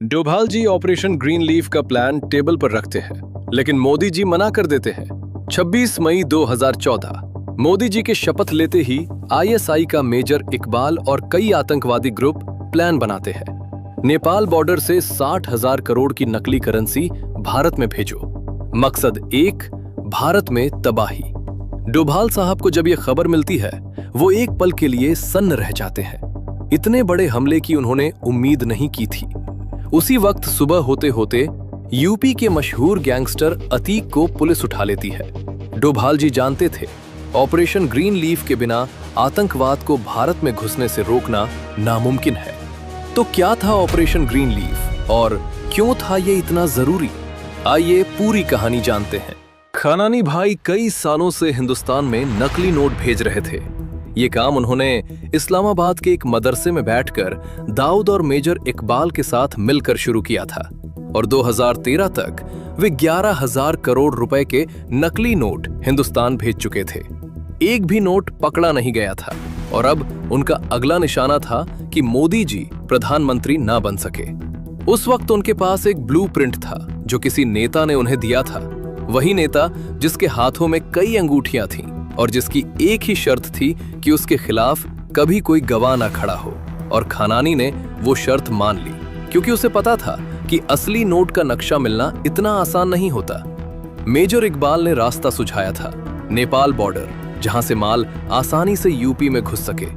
डोभाल जी operation green leaf का plan table पर रखते हैं, लेकिन मोदी जी मना कर देते हैं। 26 मई 2014 मोदी जी के शपथ लेते ही आईएसआई का मेजर इकबाल और कई आतंकवादी ग्रुप प्लान बनाते हैं। नेपाल बॉर्डर से 60,000 करोड़ की नकली करेंसी भारत में भेजो। मकसद एक, भारत में तबाही। डोभाल साहब को जब यह खबर मिलती है, वो एक पल के लिए सन्न रह जाते हैं। इतने बड़े हमले की उन्होंने उम्मीद नहीं की थी। उसी वक्त सुबह होते होते यूपी के मशहूर गैंगस्टर अतीक को पुलिस उठा लेती है। डोभाल जी जानते थे, ऑपरेशन ग्रीन लीफ के बिना आतंकवाद को भारत में घुसने से रोकना नामुमकिन है। तो क्या था ऑपरेशन ग्रीन लीफ और क्यों था ये इतना जरूरी? आइए पूरी कहानी जानते हैं। खनानी भाई कई सालों से हिंदुस्तान में नकली नोट भेज रहे थे। ये काम उन्होंने इस्लामाबाद के एक मदरसे में बैठकर दाऊद और मेजर इकबाल के साथ मिलकर शुरू किया था और 2013 तक वे 11,000 करोड़ रुपए के नकली नोट हिंदुस्तान भेज चुके थे। एक भी नोट पकड़ा नहीं गया था और अब उनका अगला निशाना था कि मोदी जी प्रधानमंत्री ना बन सके। उस वक्त उनके पास एक ब्लूप्रिंट था जो किसी नेता ने उन्हें दिया था। वही नेता जिसके हाथों में कई अंगूठियां थीं और जिसकी एक ही शर्त थी कि उसके खिलाफ कभी कोई गवाह ना खड़ा हो। और खनानी ने वो शर्त मान ली, क्योंकि उसे पता था कि असली नोट का नक्शा मिलना इतना आसान नहीं होता। मेजर इकबाल ने रास्ता सुझाया था, नेपाल बॉर्डर, जहां से माल आसानी से यूपी में घुस सके।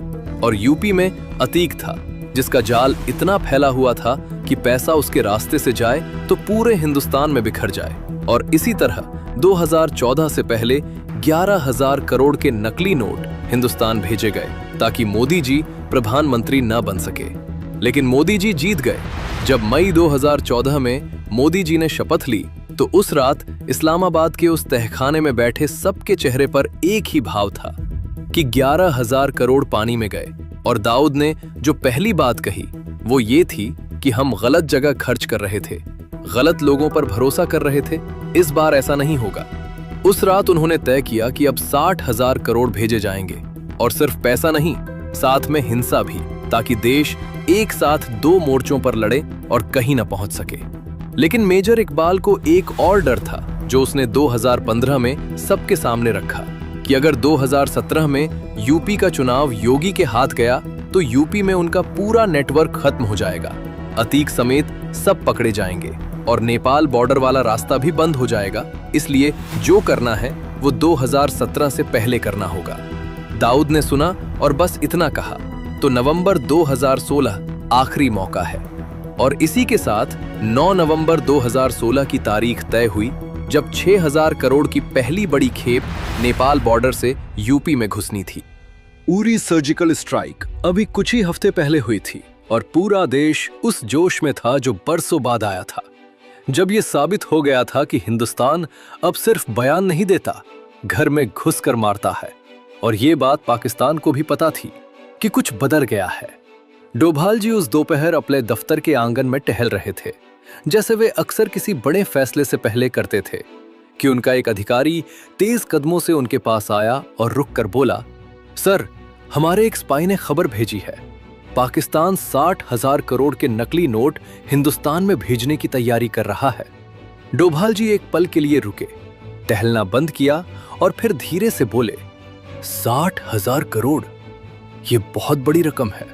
और यूपी में अतीक था, जिसका जाल इतना फैला हुआ था कि पैसा उसके रास्ते से जाए तो पूरे हिंदुस्तान में बिखर जाए। और इसी तरह 2014 से पहले 11,000 करोड़ के नकली नोट हिंदुस्तान भेजे गए ताकि मोदी जी प्रधानमंत्री न बन सके। लेकिन मोदी जी जीत गए। जब मई 2014 में मोदी जी ने शपथ ली तो उस रात इस्लामाबाद के उस तहखाने में बैठे सबके चेहरे पर एक ही भाव था कि 11,000 करोड़ पानी में गए। और दाऊद ने जो पहली बात कही वो ये थी कि हम गलत जगह खर्च कर रहे थे, गलत लोगों पर भरोसा कर रहे थे। इस बार ऐसा नहीं होगा। उस रात उन्होंने तय किया कि अब 60,000 करोड़ भेजे जाएंगे, और सिर्फ पैसा नहीं, साथ में हिंसा भी, ताकि देश एक साथ दो मोर्चों पर लड़े और कहीं न पहुंच सके। लेकिन मेजर इकबाल को एक और डर था जो उसने 2015 में सबके सामने रखा कि अगर 2017 में यूपी का चुनाव योगी के हाथ गया तो यूपी में उनका पूरा नेटवर्क खत्म हो जाएगा। अतीक समेत सब पकड़े जाएंगे और नेपाल बॉर्डर वाला रास्ता भी बंद हो जाएगा। इसलिए जो करना है वो 2017 से पहले करना होगा। दाऊद ने सुना और बस इतना कहा, तो नवंबर 2016 आखिरी मौका है। और इसी के साथ 9 नवंबर 2016 की तारीख तय हुई, जब 6,000 करोड़ की पहली बड़ी खेप नेपाल बॉर्डर से यूपी में घुसनी थी। उरी सर्जिकल स्ट्राइक अभी कुछ ही हफ्ते पहले हुई थी और पूरा देश उस जोश में था जो बरसों बाद आया था, जब यह साबित हो गया था कि हिंदुस्तान अब सिर्फ बयान नहीं देता, घर में घुसकर मारता है। और ये बात पाकिस्तान को भी पता थी कि कुछ बदल गया है। डोभाल जी उस दोपहर अपने दफ्तर के आंगन में टहल रहे थे, जैसे वे अक्सर किसी बड़े फैसले से पहले करते थे, कि उनका एक अधिकारी तेज कदमों से उनके पास आया और रुककर बोला, सर, हमारे एक स्पाई ने खबर भेजी है, पाकिस्तान 60,000 करोड़ के नकली नोट हिंदुस्तान में भेजने की तैयारी कर रहा है। डोभाल जी एक पल के लिए रुके, टहलना बंद किया और फिर धीरे से बोले, 60,000 करोड़, ये बहुत बड़ी रकम है।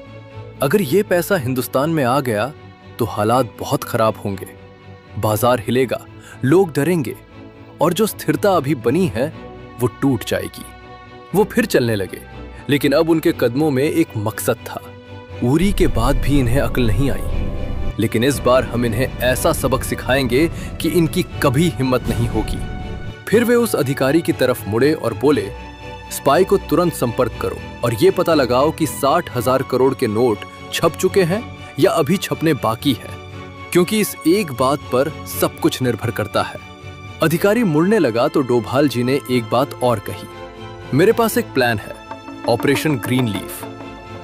अगर ये पैसा हिंदुस्तान में आ गया तो हालात बहुत खराब होंगे, बाजार हिलेगा, लोग डरेंगे और जो स्थिरता अभी बनी है वो टूट जाएगी। वो फिर चलने लगे, लेकिन अब उनके कदमों में एक मकसद था। उरी के बाद भी इन्हें अक्ल नहीं आई, लेकिन इस बार हम इन्हें ऐसा सबक सिखाएंगे कि इनकी कभी हिम्मत नहीं होगी। फिर वे उस अधिकारी की तरफ मुड़े और बोले, स्पाई को तुरंत संपर्क करो और ये पता लगाओ कि 60,000 करोड़ के नोट छप चुके हैं या अभी छपने बाकी है, क्योंकि इस एक बात पर सब कुछ निर्भर करता है। अधिकारी मुड़ने लगा तो डोभाल जी ने एक बात और कही, मेरे पास एक प्लान है, ऑपरेशन ग्रीन लीफ।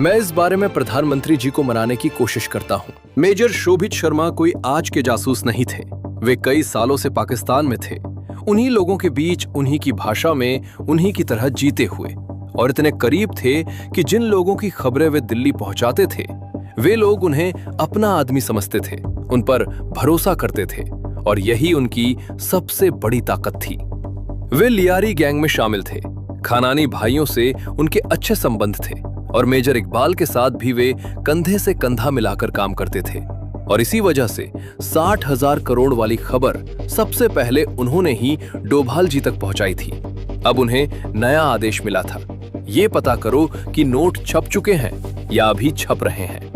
मैं इस बारे में प्रधानमंत्री जी को मनाने की कोशिश करता हूँ। मेजर शोभित शर्मा कोई आज के जासूस नहीं थे। वे कई सालों से पाकिस्तान में थे, उन्हीं लोगों के बीच, उन्हीं की भाषा में, उन्हीं की तरह जीते हुए, और इतने करीब थे कि जिन लोगों की खबरें वे दिल्ली पहुंचाते थे वे लोग उन्हें अपना आदमी समझते थे, उन पर भरोसा करते थे और यही उनकी सबसे बड़ी ताकत थी। वे लियारी गैंग में शामिल थे। खानानी भाइयों से उनके अच्छे संबंध थे और मेजर इकबाल के साथ भी वे कंधे से कंधा मिलाकर काम करते थे और इसी वजह से 60,000 करोड़ वाली खबर सबसे पहले उन्होंने ही डोभाल जी तक पहुंचाई थी। अब उन्हें नया आदेश मिला था, ये पता करो कि नोट छप चुके हैं या अभी छप रहे हैं।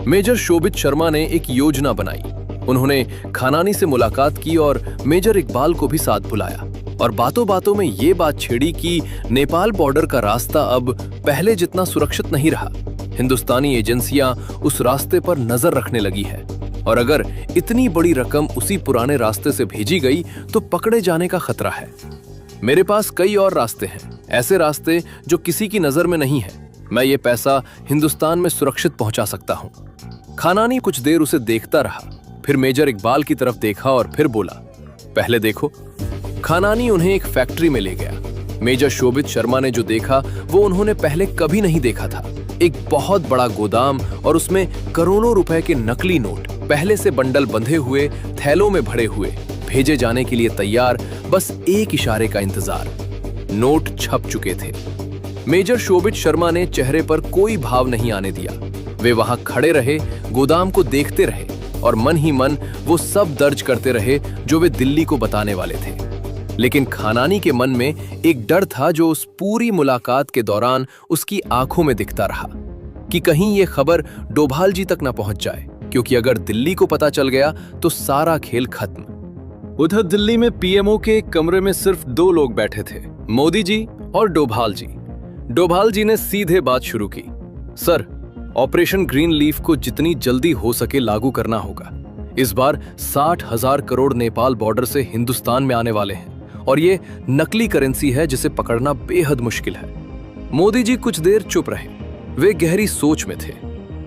मेजर शोभित शर्मा ने एक योजना बनाई। उन्होंने खानानी से मुलाकात की और मेजर इकबाल को भी साथ बुलाया और बातों बातों में ये बात छेड़ी कि नेपाल बॉर्डर का रास्ता अब पहले जितना सुरक्षित नहीं रहा। हिंदुस्तानी एजेंसियां उस रास्ते पर नजर रखने लगी है और अगर इतनी बड़ी रकम उसी पुराने रास्ते से भेजी गई तो पकड़े जाने का खतरा है। मेरे पास कई और रास्ते हैं, ऐसे रास्ते जो किसी की नजर में नहीं है। मैं ये पैसा हिंदुस्तान में सुरक्षित पहुंचा सकता हूं। खानानी कुछ देर उसे देखता रहा, फिर मेजर इकबाल की तरफ देखा और फिर बोला, पहले देखो। खानानी उन्हें एक फैक्ट्री में ले गया। मेजर शोभित शर्मा ने जो देखा वो उन्होंने पहले कभी नहीं देखा था। एक बहुत बड़ा गोदाम और उसमें करोड़ों रुपए के नकली नोट पहले से बंडल बंधे हुए, थैलों में भरे हुए, भेजे जाने के लिए तैयार, बस एक इशारे का इंतजार। नोट छप चुके थे। मेजर शोभित शर्मा ने चेहरे पर कोई भाव नहीं आने दिया। वे वहां खड़े रहे, गोदाम को देखते रहे और मन ही मन वो सब दर्ज करते रहे जो वे दिल्ली को बताने वाले थे। लेकिन खानानी के मन में एक डर था जो उस पूरी मुलाकात के दौरान उसकी आंखों में दिखता रहा कि कहीं ये खबर डोभाल जी तक न पहुंच जाए, क्योंकि अगर दिल्ली को पता चल गया तो सारा खेल खत्म। उधर दिल्ली में पीएमओ के एक कमरे में सिर्फ 2 लोग बैठे थे, मोदी जी और डोभाल जी। डोभाल जी ने सीधे बात शुरू की, सर, ऑपरेशन ग्रीन लीफ को जितनी जल्दी हो सके लागू करना होगा। इस बार 60,000 करोड़ नेपाल बॉर्डर से हिंदुस्तान में आने वाले हैं और ये नकली करेंसी है जिसे पकड़ना बेहद मुश्किल है। मोदी जी कुछ देर चुप रहे। वे गहरी सोच में थे।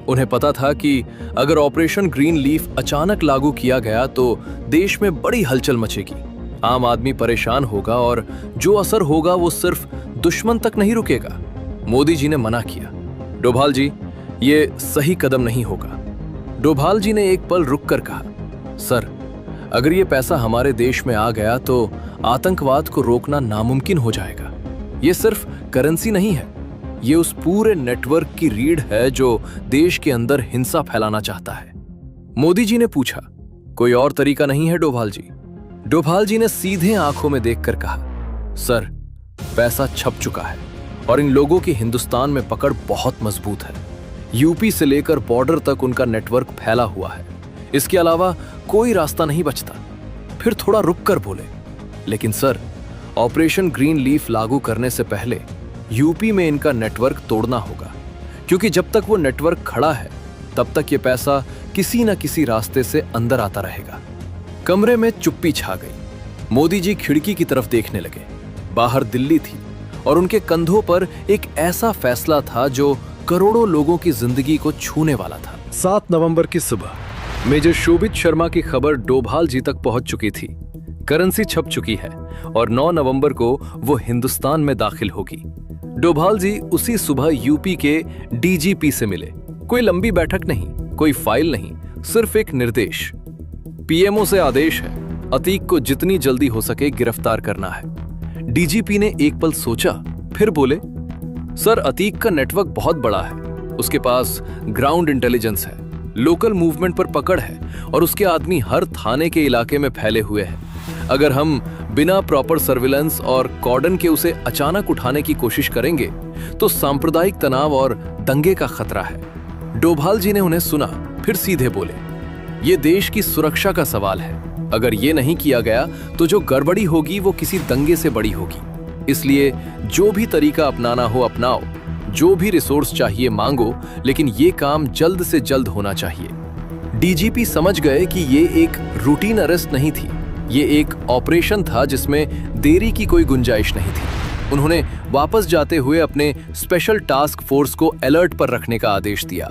उन्हें पता था कि अगर ऑपरेशन ग्रीन लीफ अचानक लागू किया गया तो देश में बड़ी हलचल मचेगी, आम आदमी परेशान होगा और जो असर होगा वो सिर्फ दुश्मन तक नहीं रुकेगा। मोदी जी ने मना किया, डोभाल जी, ये सही कदम नहीं होगा। डोभाल जी ने एक पल रुककर कहा, सर, अगर ये पैसा हमारे देश में आ गया तो आतंकवाद को रोकना नामुमकिन हो जाएगा। ये सिर्फ करेंसी नहीं है, ये उस पूरे नेटवर्क की रीढ़ है जो देश के अंदर हिंसा फैलाना चाहता है। मोदी जी ने पूछा, कोई और तरीका नहीं है डोभाल जी? डोभाल जी ने सीधे आंखों में देखकर कहा, सर, पैसा छप चुका है और इन लोगों की हिंदुस्तान में पकड़ बहुत मजबूत है। यूपी से लेकर बॉर्डर तक उनका नेटवर्क फैला हुआ है। इसके अलावा कोई रास्ता नहीं बचता। फिर थोड़ा रुक कर बोले, लेकिन सर, ऑपरेशन ग्रीन लीफ लागू करने से पहले यूपी में इनका नेटवर्क तोड़ना होगा, क्योंकि जब तक वो नेटवर्क खड़ा है तब तक ये पैसा किसी न किसी रास्ते से अंदर आता रहेगा। कमरे में चुप्पी छा गई। मोदी जी खिड़की की तरफ देखने लगे। बाहर दिल्ली थी और उनके कंधों पर एक ऐसा फैसला था जो करोड़ों लोगों की जिंदगी को छूने वाला था। 7 नवंबर की सुबह मेजर शोभित शर्मा की खबर डोभाल जी तक पहुंच चुकी थी। करेंसी छप चुकी है और 9 नवंबर को वो हिंदुस्तान में दाखिल होगी। डोभाल जी उसी सुबह यूपी के डीजीपी से मिले। कोई लंबी बैठक नहीं, कोई फाइल नहीं, सिर्फ एक निर्देश। पीएमओ से आदेश है, अतीक को जितनी जल्दी हो सके गिरफ्तार करना है। डीजीपी ने एक पल सोचा, फिर बोले, सर, अतीक का नेटवर्क बहुत बड़ा है। उसके पास ग्राउंड इंटेलिजेंस है, लोकल मूवमेंट पर पकड़ है और उसके आदमी हर थाने के इलाके में फैले हुए हैं। अगर हम बिना प्रॉपर सर्विलेंस और कॉर्डन के उसे अचानक उठाने की कोशिश करेंगे तो सांप्रदायिक तनाव और दंगे का खतरा है। डोभाल जी ने उन्हें सुना, फिर सीधे बोले, ये देश की सुरक्षा का सवाल है। अगर ये नहीं किया गया तो जो गड़बड़ी होगी वो किसी दंगे से बड़ी होगी। इसलिए जो भी तरीका अपनाना हो अपनाओ, जो भी रिसोर्स चाहिए मांगो, लेकिन ये काम जल्द से जल्द होना चाहिए। डीजीपी समझ गए कि ये एक रूटीन अरेस्ट नहीं थी, ये एक ऑपरेशन था जिसमें देरी की कोई गुंजाइश नहीं थी। उन्होंने वापस जाते हुए अपने स्पेशल टास्क फोर्स को अलर्ट पर रखने का आदेश दिया।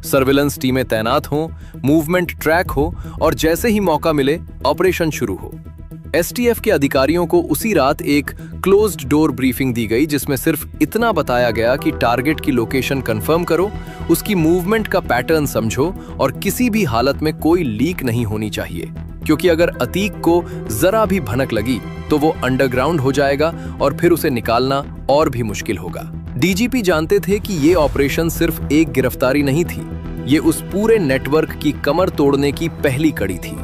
सर्विलेंस टीमें तैनात हों, मूवमेंट ट्रैक हो और जैसे ही मौका मिले ऑपरेशन शुरू हो। एसटीएफ के अधिकारियों को उसी रात एक क्लोज्ड डोर ब्रीफिंग दी गई, जिसमें सिर्फ इतना बताया गया कि टारगेट की लोकेशन कंफर्म करो, उसकी मूवमेंट का पैटर्न समझो और किसी भी हालत में कोई लीक नहीं होनी चाहिए, क्योंकि अगर अतीक को जरा भी भनक लगी तो वो अंडरग्राउंड हो जाएगा और फिर उसे निकालना और भी मुश्किल होगा। डीजीपी जानते थे कि ये ऑपरेशन सिर्फ एक गिरफ्तारी नहीं थी, ये उस पूरे नेटवर्क की कमर तोड़ने की पहली कड़ी थी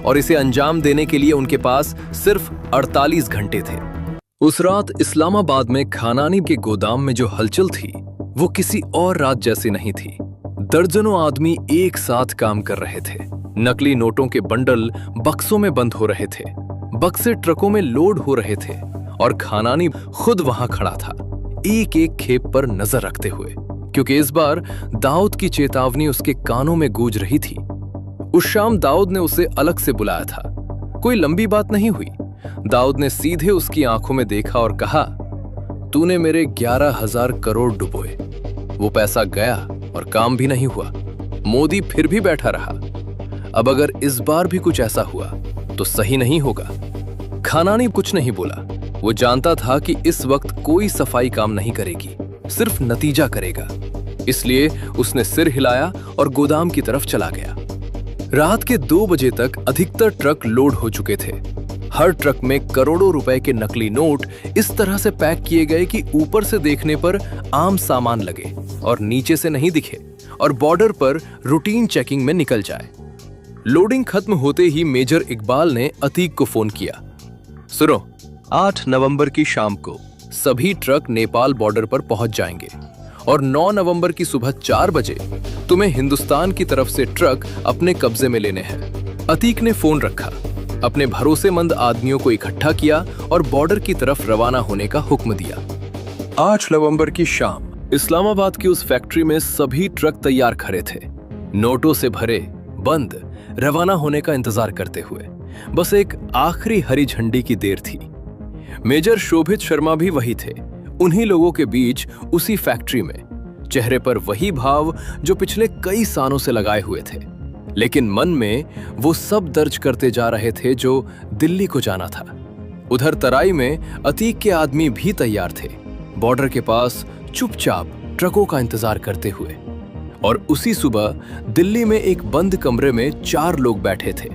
और इसे अंजाम देने के लिए उनके पास सिर्फ 48 घंटे थे। उस रात इस्लामाबाद में खानानी के गोदाम में जो हलचल थी वो किसी और रात जैसी नहीं थी। दर्जनों आदमी एक साथ काम कर रहे थे। नकली नोटों के बंडल बक्सों में बंद हो रहे थे, बक्से ट्रकों में लोड हो रहे थे और खानानी खुद वहां खड़ा था, एक एक खेप पर नजर रखते हुए, क्योंकि इस बार दाऊद की चेतावनी उसके कानों में गूंज रही थी। उस शाम दाऊद ने उसे अलग से बुलाया था। कोई लंबी बात नहीं हुई। दाऊद ने सीधे उसकी आंखों में देखा और कहा, तूने मेरे 11,000 करोड़ डुबोए, वो पैसा गया और काम भी नहीं हुआ। मोदी फिर भी बैठा रहा। अब अगर इस बार भी कुछ ऐसा हुआ तो सही नहीं होगा। खानानी कुछ नहीं बोला। वो जानता था कि इस वक्त कोई सफाई काम नहीं करेगी, सिर्फ नतीजा करेगा। इसलिए उसने सिर हिलाया और गोदाम की तरफ चला गया। रात के 2 बजे तक अधिकतर ट्रक लोड हो चुके थे। हर ट्रक में करोड़ों रुपए के नकली नोट इस तरह से पैक किए गए कि ऊपर से देखने पर आम सामान लगे और नीचे से नहीं दिखे और बॉर्डर पर रूटीन चेकिंग में निकल जाए। लोडिंग खत्म होते ही मेजर इकबाल ने अतीक को फोन किया। सुनो, 8 नवंबर की शाम को सभी ट्रक नेपाल बॉर्डर पर पहुंच जाएंगे और 9 नवंबर की सुबह 4 बजे तुम्हें हिंदुस्तान की तरफ से ट्रक अपने कब्जे में लेने हैं। अतीक ने फोन रखा, अपने भरोसेमंद आदमियों को इकट्ठा किया और बॉर्डर की तरफ रवाना होने का हुक्म दिया। 8 नवंबर की शाम इस्लामाबाद की उस फैक्ट्री में सभी ट्रक तैयार खड़े थे, नोटों से भरे, बंद, रवाना होने का इंतजार करते हुए। बस एक आखिरी हरी झंडी की देर थी। मेजर शोभित शर्मा भी वही थे, उन्हीं लोगों के बीच उसी फैक्ट्री में, चेहरे पर वही भाव जो पिछले कई सालों से लगाए हुए थे, लेकिन मन में वो सब दर्ज करते जा रहे थे जो दिल्ली को जाना था। उधर तराई में अतीक के आदमी भी तैयार थे, बॉर्डर के पास चुपचाप ट्रकों का इंतजार करते हुए। और उसी सुबह दिल्ली में एक बंद कमरे में 4 लोग बैठे थे,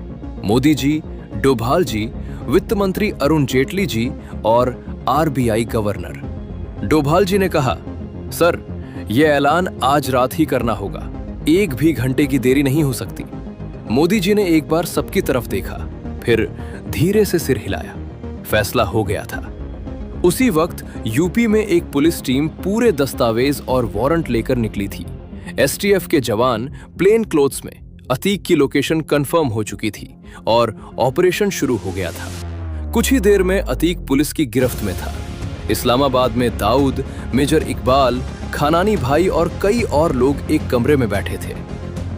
मोदी जी, डोभाल जी, वित्त मंत्री अरुण जेटली जी और आरबीआई गवर्नर। डोभाल जी ने कहा, सर, यह ऐलान आज रात ही करना होगा, 1 भी घंटे की देरी नहीं हो सकती। मोदी जी ने एक बार सबकी तरफ देखा, फिर धीरे से सिर हिलाया। फैसला हो गया था। उसी वक्त यूपी में एक पुलिस टीम पूरे दस्तावेज और वारंट लेकर निकली थी। एसटीएफ के जवान प्लेन क्लोथ्स में, अतीक की लोकेशन कंफर्म हो चुकी थी और ऑपरेशन शुरू हो गया था। कुछ ही देर में अतीक पुलिस की गिरफ्त में था। इस्लामाबाद में दाऊद, मेजर इकबाल, खानानी भाई और कई और लोग एक कमरे में बैठे थे,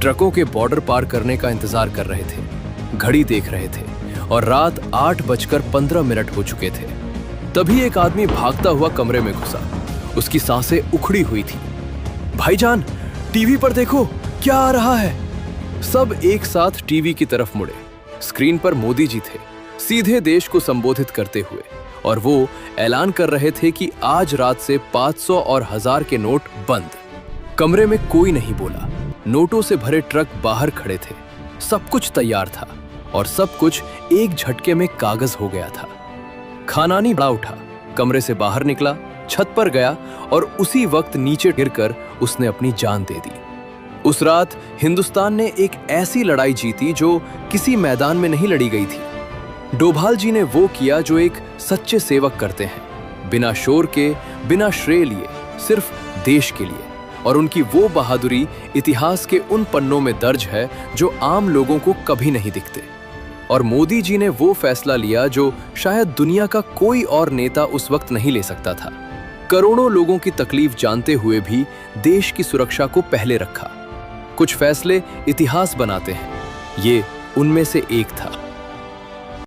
ट्रकों के बॉर्डर पार करने का इंतजार कर रहे थे, घड़ी देख रहे थे और रात 8:15 हो चुके थे। तभी एक आदमी भागता हुआ कमरे में घुसा। उसकी सांसें उखड़ी हुई थी। भाईजान, टीवी पर देखो, क्या आ रहा है। सब एक साथ टीवी की तरफ मुड़े। स्क्रीन पर मोदी जी थे, सीधे देश को संबोधित करते हुए, और वो ऐलान कर रहे थे कि आज रात से 500 और 1000 के नोट बंद। कमरे में कोई नहीं बोला। नोटों से भरे ट्रक बाहर खड़े थे। सब कुछ तैयार था और सब कुछ एक झटके में कागज हो गया था। खानानी बड़ा उठा, कमरे से बाहर निकला, छत पर गया और उसी वक्त नीचे गिरकर उसने अपनी जान दे दी। उस रात हिंदुस्तान ने एक ऐसी लड़ाई जीती जो किसी मैदान में नहीं लड़ी गई थी। डोभाल जी ने वो किया जो एक सच्चे सेवक करते हैं, बिना शोर के, बिना श्रेय लिए, सिर्फ देश के लिए। और उनकी वो बहादुरी इतिहास के उन पन्नों में दर्ज है जो आम लोगों को कभी नहीं दिखते। और मोदी जी ने वो फैसला लिया जो शायद दुनिया का कोई और नेता उस वक्त नहीं ले सकता था। करोड़ों लोगों की तकलीफ जानते हुए भी देश की सुरक्षा को पहले रखा। कुछ फैसले इतिहास बनाते हैं, ये उनमें से एक था।